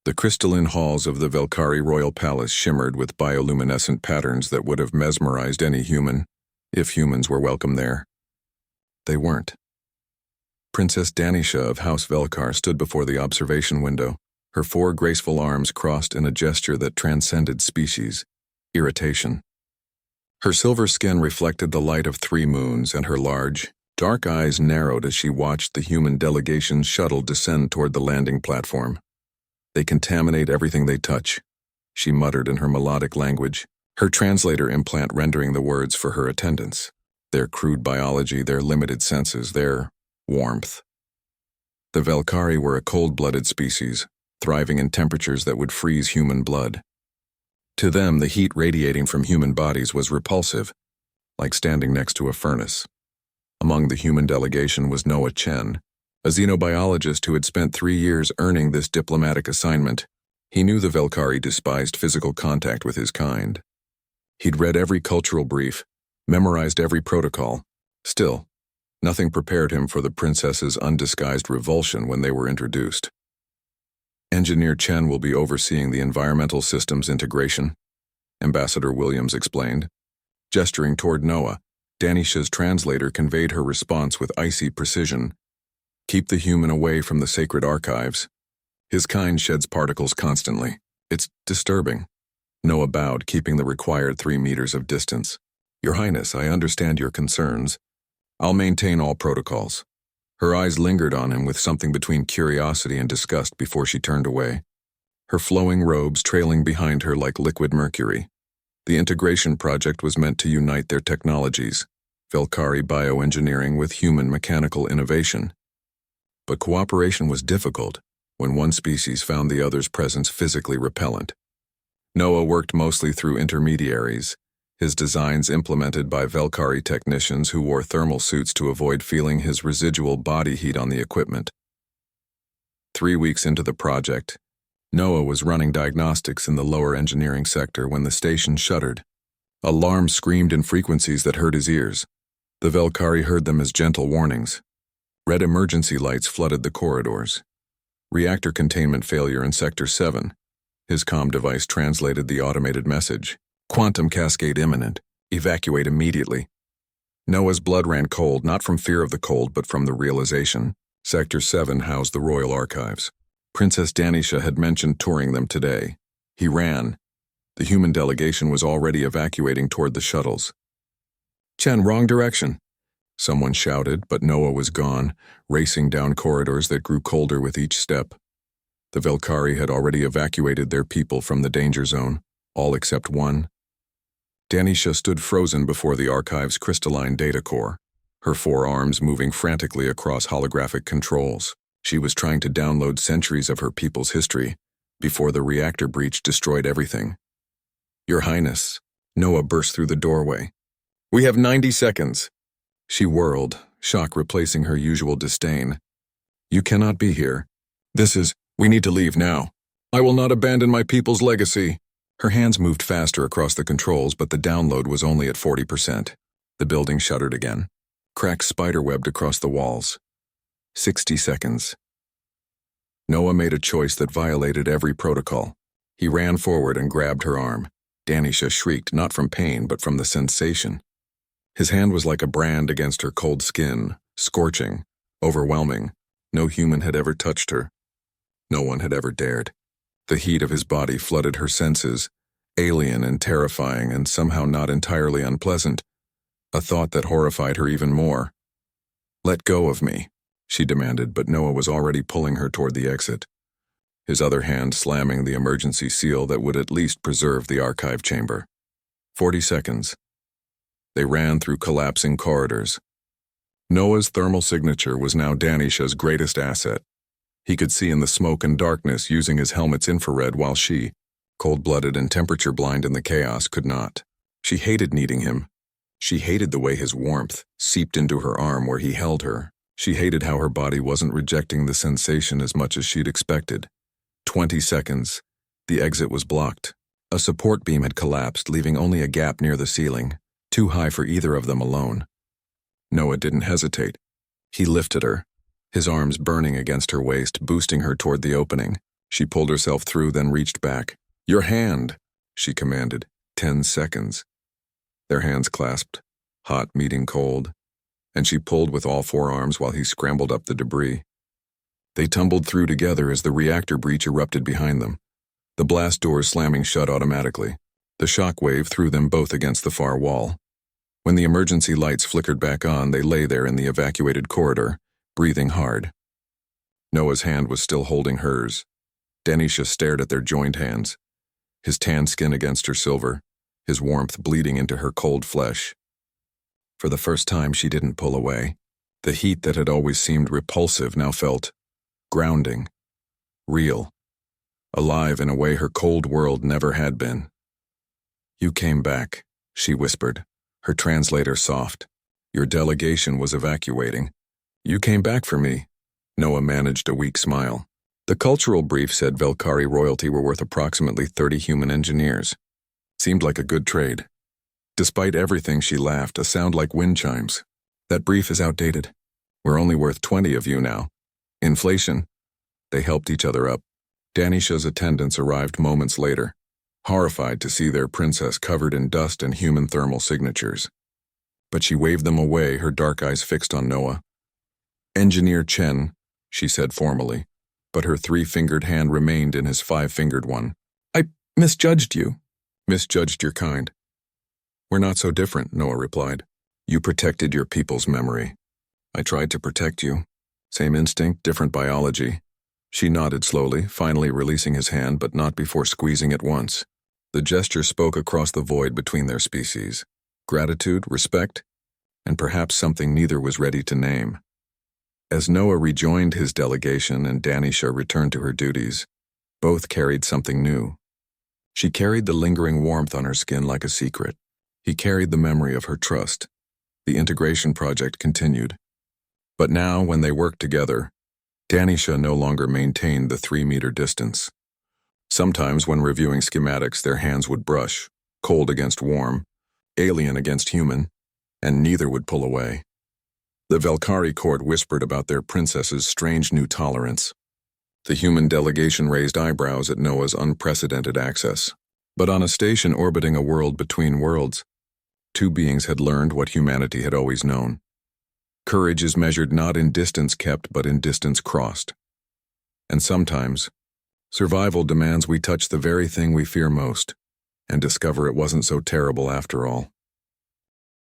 The crystalline halls of the Velkari royal palace shimmered with bioluminescent patterns that would have mesmerized any human, if humans were welcome there. They weren't. Princess Danisha of House Velkar stood before the observation window, her four graceful arms crossed in a gesture that transcended species, irritation. Her silver skin reflected the light of 3 moons, and her large, dark eyes narrowed as she watched the human delegation's shuttle descend toward the landing platform. "They contaminate everything they touch," she muttered in her melodic language, her translator implant rendering the words for her attendants. Their crude biology, their limited senses, their warmth. The Velkari were a cold-blooded species, thriving in temperatures that would freeze human blood. To them, the heat radiating from human bodies was repulsive, like standing next to a furnace. Among the human delegation was Noah Chen, a xenobiologist who had spent 3 years earning this diplomatic assignment. He knew the Velkari despised physical contact with his kind. He'd read every cultural brief, memorized every protocol. Still, nothing prepared him for the princess's undisguised revulsion when they were introduced. "Engineer Chen will be overseeing the environmental systems integration," Ambassador Williams explained. Gesturing toward Noah, Danisha's translator conveyed her response with icy precision. "Keep the human away from the sacred archives. His kind sheds particles constantly. It's disturbing." Noah bowed, keeping the required 3 meters of distance. "Your Highness, I understand your concerns. I'll maintain all protocols." Her eyes lingered on him with something between curiosity and disgust before she turned away, her flowing robes trailing behind her like liquid mercury. The integration project was meant to unite their technologies, Velkari bioengineering with human mechanical innovation. But cooperation was difficult when one species found the other's presence physically repellent. Noah worked mostly through intermediaries, his designs implemented by Velkari technicians who wore thermal suits to avoid feeling his residual body heat on the equipment. 3 weeks into the project, Noah was running diagnostics in the lower engineering sector when the station shuddered. Alarms screamed in frequencies that hurt his ears. The Velkari heard them as gentle warnings. Red emergency lights flooded the corridors. "Reactor containment failure in Sector 7. His comm device translated the automated message. "Quantum cascade imminent. Evacuate immediately." Noah's blood ran cold, not from fear of the cold, but from the realization. Sector 7 housed the royal archives. Princess Danisha had mentioned touring them today. He ran. The human delegation was already evacuating toward the shuttles. "Chen, wrong direction," someone shouted, but Noah was gone, racing down corridors that grew colder with each step. The Velkari had already evacuated their people from the danger zone, all except one. Danisha stood frozen before the archive's crystalline data core, her 4 arms moving frantically across holographic controls. She was trying to download centuries of her people's history before the reactor breach destroyed everything. "Your Highness," Noah burst through the doorway. "We have 90 seconds." She whirled, shock replacing her usual disdain. "You cannot be here. We need to leave now. I will not abandon my people's legacy." Her hands moved faster across the controls, but the download was only at 40%. The building shuddered again. Cracks spiderwebbed across the walls. 60 seconds. Noah made a choice that violated every protocol. He ran forward and grabbed her arm. Danisha shrieked, not from pain, but from the sensation. His hand was like a brand against her cold skin, scorching, overwhelming. No human had ever touched her. No one had ever dared. The heat of his body flooded her senses, alien and terrifying and somehow not entirely unpleasant, a thought that horrified her even more. "Let go of me," she demanded, but Noah was already pulling her toward the exit, his other hand slamming the emergency seal that would at least preserve the archive chamber. 40 seconds. They ran through collapsing corridors. Noah's thermal signature was now Danisha's greatest asset. He could see in the smoke and darkness using his helmet's infrared while she, cold-blooded and temperature-blind in the chaos, could not. She hated needing him. She hated the way his warmth seeped into her arm where he held her. She hated how her body wasn't rejecting the sensation as much as she'd expected. 20 seconds. The exit was blocked. A support beam had collapsed, leaving only a gap near the ceiling, too high for either of them alone. Noah didn't hesitate. He lifted her, his arms burning against her waist, boosting her toward the opening. She pulled herself through, then reached back. "Your hand," she commanded. 10 seconds. Their hands clasped, hot meeting cold, and she pulled with all 4 arms while he scrambled up the debris. They tumbled through together as the reactor breach erupted behind them, the blast doors slamming shut automatically. The shock wave threw them both against the far wall. When the emergency lights flickered back on, they lay there in the evacuated corridor, breathing hard. Noah's hand was still holding hers. Denisha stared at their joined hands, his tan skin against her silver, his warmth bleeding into her cold flesh. For the first time, she didn't pull away. The heat that had always seemed repulsive now felt grounding, real, alive in a way her cold world never had been. "You came back," she whispered, her translator soft. "Your delegation was evacuating. You came back for me." Noah managed a weak smile. The cultural brief said Velkari royalty were worth approximately 30 human engineers. Seemed like a good trade. Despite everything, she laughed, a sound like wind chimes. "That brief is outdated. We're only worth 20 of you now. Inflation." They helped each other up. Danisha's attendants arrived moments later, horrified to see their princess covered in dust and human thermal signatures. But she waved them away, her dark eyes fixed on Noah. "Engineer Chen," she said formally, but her 3-fingered hand remained in his 5-fingered one. "I misjudged you." "Misjudged your kind." "We're not so different," Noah replied. "You protected your people's memory. I tried to protect you. Same instinct, different biology." She nodded slowly, finally releasing his hand, but not before squeezing it once. The gesture spoke across the void between their species. Gratitude, respect, and perhaps something neither was ready to name. As Noah rejoined his delegation and Danisha returned to her duties, both carried something new. She carried the lingering warmth on her skin like a secret. He carried the memory of her trust. The integration project continued. But now, when they worked together, Danisha no longer maintained the 3-meter distance. Sometimes, when reviewing schematics, their hands would brush, cold against warm, alien against human, and neither would pull away. The Velkari court whispered about their princess's strange new tolerance. The human delegation raised eyebrows at Noah's unprecedented access. But on a station orbiting a world between worlds, 2 beings had learned what humanity had always known. Courage is measured not in distance kept, but in distance crossed. And sometimes, survival demands we touch the very thing we fear most, and discover it wasn't so terrible after all.